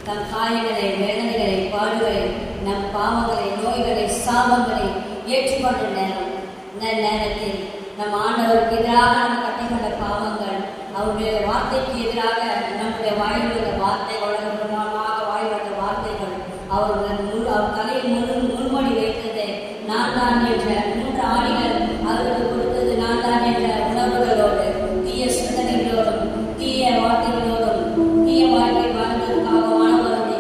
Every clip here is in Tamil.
நம் காயங்களை, வேதனைகளை, பாடுகளை, நம் பாவங்களை, நோய்களை, சாபங்களை ஏற்றுக்கொண்ட நேரம். இந்த நேரத்தில் நம் ஆண்டவருக்கு எதிராக நாம் கட்டிக்கொண்ட பாவங்கள், அவருடைய வார்த்தைக்கு எதிராக நம்முடைய வாயில் உள்ள வார்த்தை, உலக பிரமாணமாக வாயில் வந்த வார்த்தைகள், அவர் தலையில் முன்மொழி வைத்தது நான் தான் என்ற 3 ஆணிகள் அவருக்கு கொடுத்தது நான் தான் என்ற உணர்வுகளோடு, தீய சிந்தனைகளோடும், தீய வார்த்தைகளோடும், தீய வாழ்க்கை வாழ்ந்ததற்காக மாணவர்களை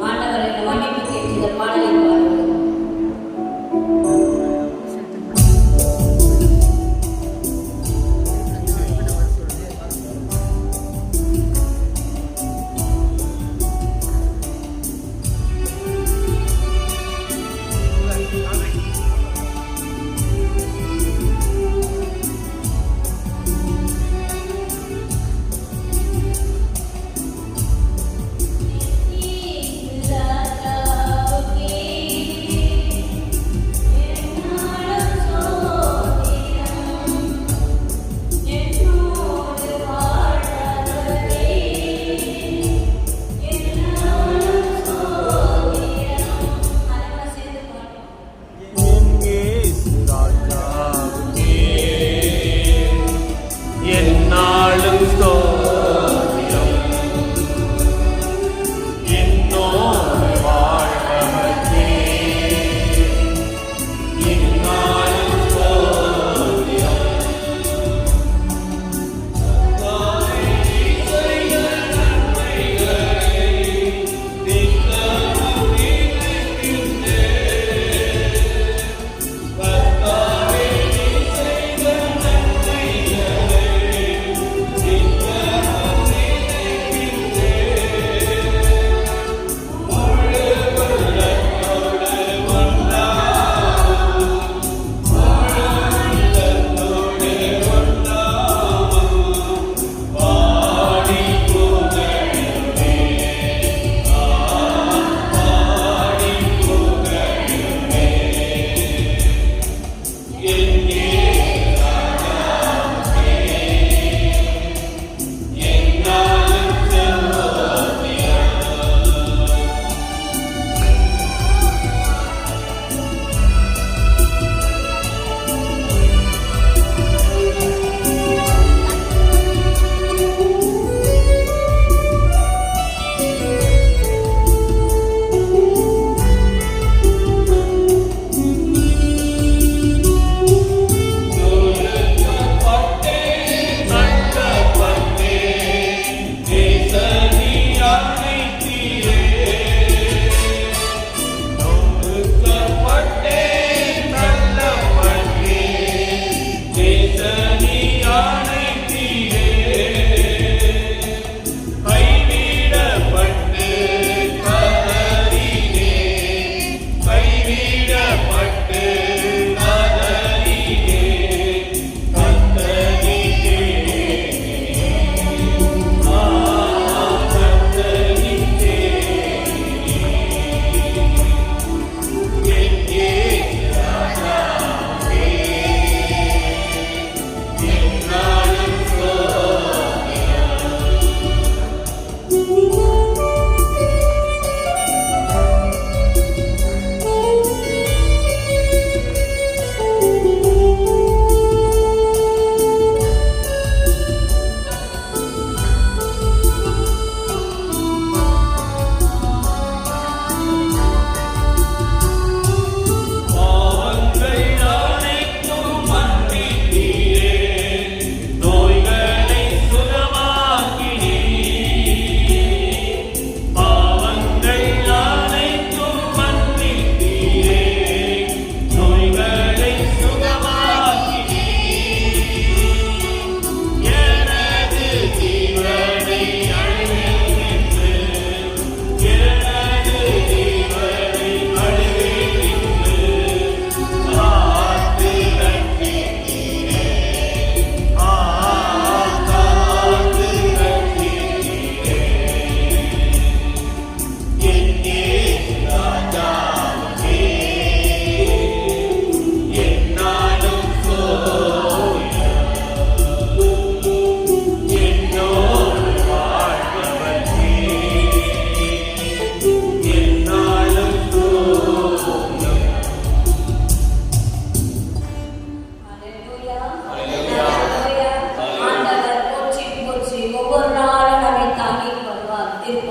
ஆண்டவரை மன்னிப்பு கேட்டு இந்த பாடலை பாடுவார்.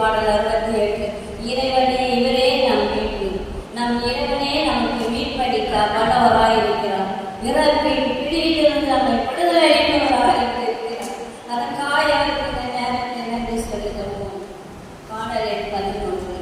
பாடல் 68. இறைவனே இவரே நம் மீட்பு, நம் இறைவனே நமக்கு மீட்பளிக்க வல்லவராயிருக்கிறார். இறப்பின் பிடியிலிருந்து நம்மை விடுதலை அளிப்பவராயிருக்கிறார். அதற்காக அவருக்கு இந்த நேரத்தை நன்றி செலுத்துவோம். பாடல் 11.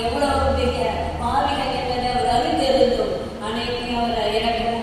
எவ்வளவு பெரிய பாவிகள் என்பதை அவர் அறிந்திருந்தும் அனைத்தையும் அவர் எனக்கு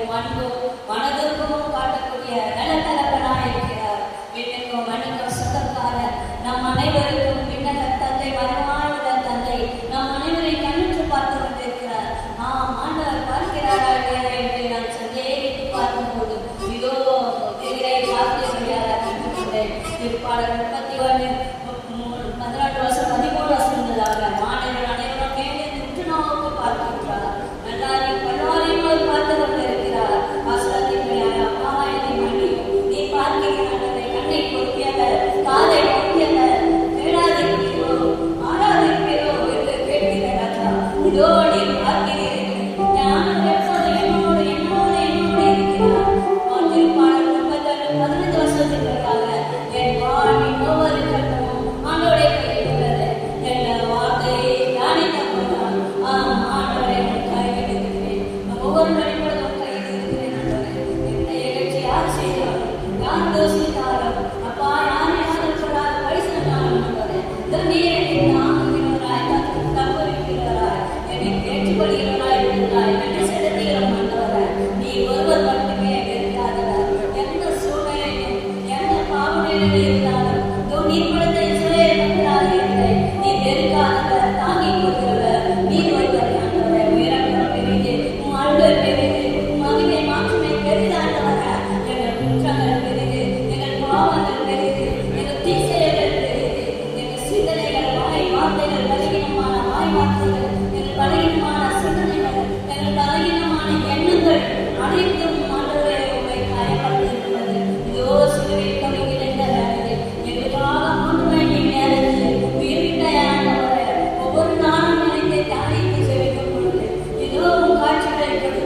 அனைத்தும் ஆண்டவரே உம்மை காயப்படுத்தியிருக்கிறது. இதோ சிலுவையில் கவிழ்கின்ற வேளையில் எங்களுக்காக முன் வேண்டிய நேரத்தில் உயிர்விட்ட ஆண்டவரே, ஒவ்வொரு நாளும் நினைத்து தானிக்கு செவிக்கும் பொழுது இதோ உன் காட்சிகளை கொடுத்து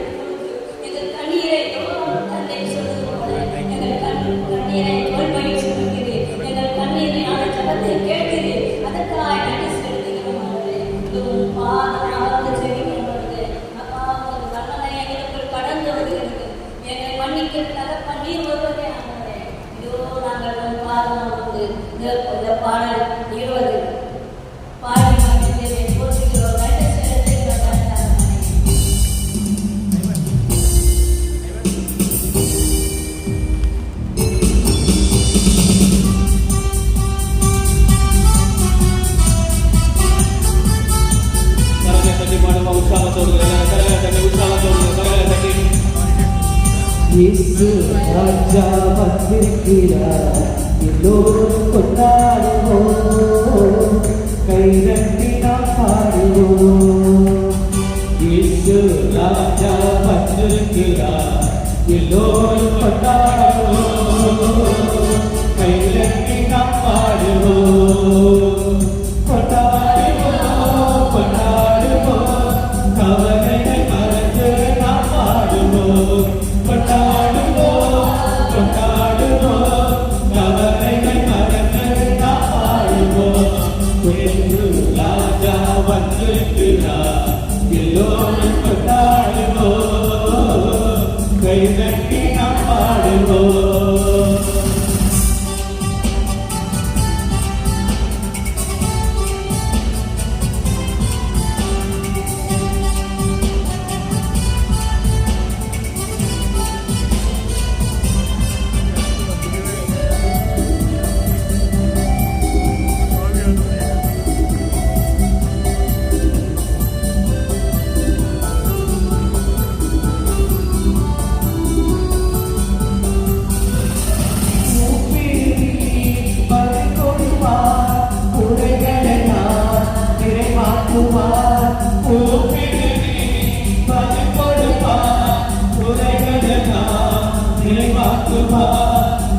எங்கள் கண்ணீரை தந்தை சொல்வது போல எங்கள் கண்ணீரை தோல்மையில் சுமக்கிறேன். எங்கள் கண்ணீரை ஜபத்தை கேட்கிறேன். அதற்காக நன்றி செலுத்துகிறோம். பாதம் அமர்ந்து செவிக்கும் பொழுது அப்பா உங்கள் வல்லமை எங்களுக்குள் கடந்து வருகிறது. எங்களை மன்னிக்க தகப்பன் நீர் வருவதே ஆண்டவரே. இதோ நாங்கள் உன் பாதம் அமர்ந்து இந்த பாடல் 20 பாடி மகிழ்ந்ததை போற்றுகிறோம். நன்றி செலுத்துகிறோம். இயேசு ராஜா வந்திருக்கிறார், எல்லோரும் கொண்டாடுவோம், கைதட்டி நாம் பாடுவோம். இயேசு ராஜா வந்திருக்கிறார், எல்லோரும் கொண்டாடுவோம், கைதட்டி நாம் பாடுவோம். கொண்டாடுவோம் கொண்டாடுவோம், கவலைகளை மறந்து நாம் பாடுவோம். கொண்டாடுவோம் கொண்டாடுவோம், கவலைகள் மறந்து நாம் பாடுவோம். இயேசு ராஜா வந்திருக்கிறார், எல்லோரும் கொண்டாடுவோம், கைதட்டி நாம் பாடுவோம்.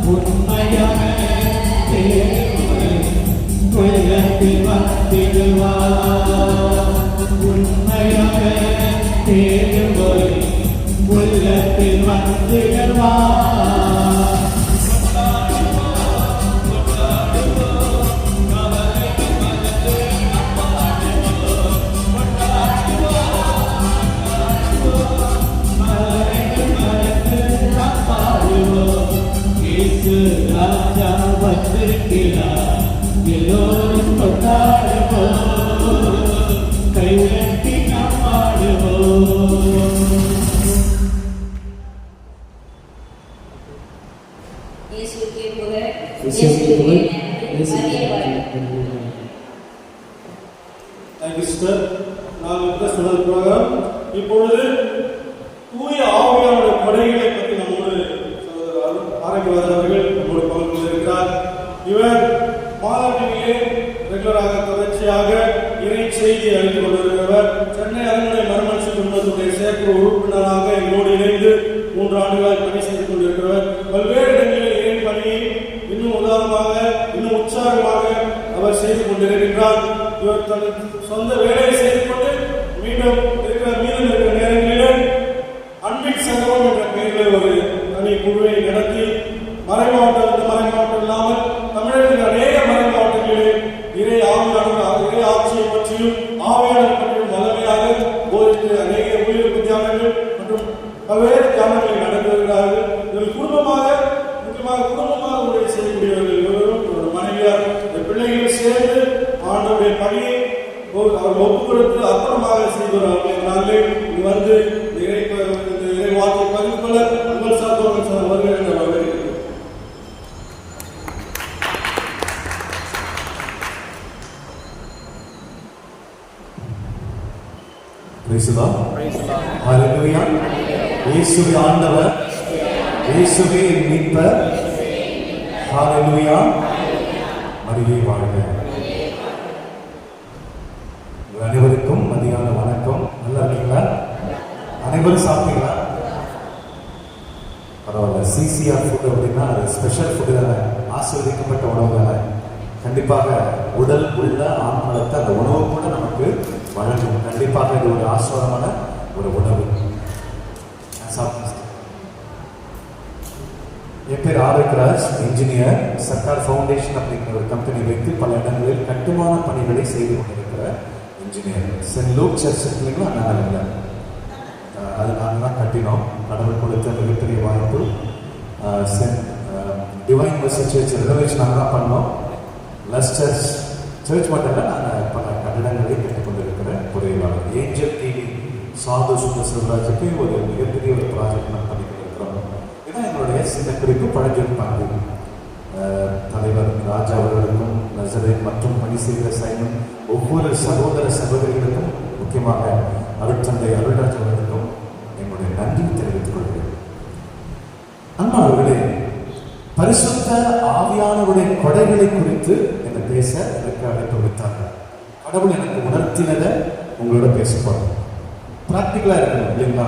உண்மையான உள்ளத்தில் வந்திடுவார், உண்மையான தேடுவோய் உள்ளத்தில் வந்திடுவார். ராஜா வந்திருக்கிறார், எல்லோரும் கொண்டாடுவோம், கைதட்டி நாம் பாடுவோம். இயேசுவுக்கே புகழ். இயேசுவுக்கே தேங்க்யூ சிஸ்டர். நாங்கள் சொன்னது ப்ரோக்ராம் இப்பொழுது தூய ஆவியானுடைய கொடைகளை பற்றி நம்மோடு ஆரோக்கியவாதர் அவர்கள் நம்மோடு பகிர்ந்து கொண்டிருக்கிறார். இவர் மாதத்திலே ரெகுலராக தொடர்ச்சியாக இறை செய்தி அளித்துக் கொண்டிருக்கிறவர். சென்னை அரண்மனை மறுமலர்ச்சி குழுமத்துடைய செயற்குழு உறுப்பினராக எங்களோடு இணைந்து 3 ஆண்டுகளாக பணி செய்து கொண்டிருக்கிறவர். பல்வேறு இடங்களில் இறை பணியை இன்னும் உதாரணமாக இன்னும் உற்சாகமாக அவர் செய்து கொண்டிருக்கின்றார். இவர் தனது சொந்த வேலையை செய்து கொண்டு மீண்டும் இருக்கிற நேரங்களில் அன்பின் சங்கமம் என்ற பெயரில் ஒரு தனி குழுவை நடத்தி மறைமாவட்டம் இல்லாமல் தமிழகத்தில் அநேக மறை மாவட்டங்களிலே இறை ஆட்சியை பற்றியும் ஆவியாளர் பற்றியும் வல்லமையாக போதித்து அநேக உயிர்ப்பு தியானங்கள் மற்றும் பல்வேறு தியானங்களை நடத்தி வருகிறார்கள். இவர்கள் முக்கியமாக குடும்பமாக உதவி செய்யக்கூடியவர்கள். இவரும் ஒரு மனைவியார் பிள்ளைகள் சேர்ந்து ஆண்டவருடைய பணியை அவர் ஒப்புக் கொடுத்து அர்ப்பணமாக செய்கிறார்கள். நாங்கள் இங்கு வந்து இறை வார்த்தை பகிர்ந்து கொள்ள உங்கள் சார்ந்தவர்கள் வருகிறேன் என்று வரவேற்கிறேன். இயேசுவே ஆண்டவர், இயேசுவே மீட்பர். ஹல்லேலூயா. மரியே வாழ்க. அனைவருக்கும் மதியான வணக்கம். நல்லா இருக்கீங்களா? அனைவரும் சாப்பிட்டீங்களா? பரவாயில்ல. சிசிஆர் ஃபுட் அப்படின்னா அது ஸ்பெஷல் ஃபுட்டு தானே, ஆசீர்வதிக்கப்பட்ட உணவு தானே. கண்டிப்பாக உடல் உள்ள ஆன்மலத்தை அந்த உணவு கூட நமக்கு வழங்கும். கண்டிப்பாக இது ஒரு ஆஸ்வாதமான ஒரு உணவு. என் பேர் ஆரோக்கியராஜ், இன்ஜினியர். சர்க்கார் ஃபவுண்டேஷன் அப்படிங்கிற ஒரு கம்பெனி வைத்து பல இடங்களில் கட்டுமான பணிகளை செய்து கொண்டிருக்கிற இன்ஜினியர். சென்ட் லூக் சர்ச் இல்லைங்களா, நாங்கள் அது நாங்கள் தான் கட்டினோம். கடவுள் கொடுத்த மிகப்பெரிய வாய்ப்பு. Saint divine mercy church renovation நாங்கள் தான் பண்ணோம். லஸ் சர்ச் மட்டும் இல்லை, நாங்கள் பல கட்டிடங்களை கட்டிக்கொண்டிருக்கிற பொறியியலாளர். ஏஞ்சல் டிவி சாது சுந்தர் சிவராஜுக்கு ஒரு மிகப்பெரிய ஒரு ப்ராஜெக்ட் நான் பண்ணிக்கொண்டிருக்கிறோம். இதுதான் எங்களுடைய சின்ன குறிப்பு. பழஞ்சிருப்பாங்க தலைவர் ராஜா அவர்களுக்கும், நசரேத் மற்றும் பணி செய்த சைமன் ஒவ்வொரு சகோதர சகோதரிகளுக்கும், முக்கியமாக அருட்தந்தை அருள்ராஜ் அவர்களுக்கும் என்னுடைய நன்றி தெரிவித்துக் கொள்கிறேன். அன்பானவர்களே, பரிசுத்த ஆவியானவருடைய கொடைகளை குறித்து என்னை பேச எனக்கு அழைப்பு விடுத்தார்கள். கடவுள் எனக்கு உணர்த்தினதை உங்களோட பேச போறேன். பிராக்டிக்கலா இருக்கணும் இல்லைங்களா?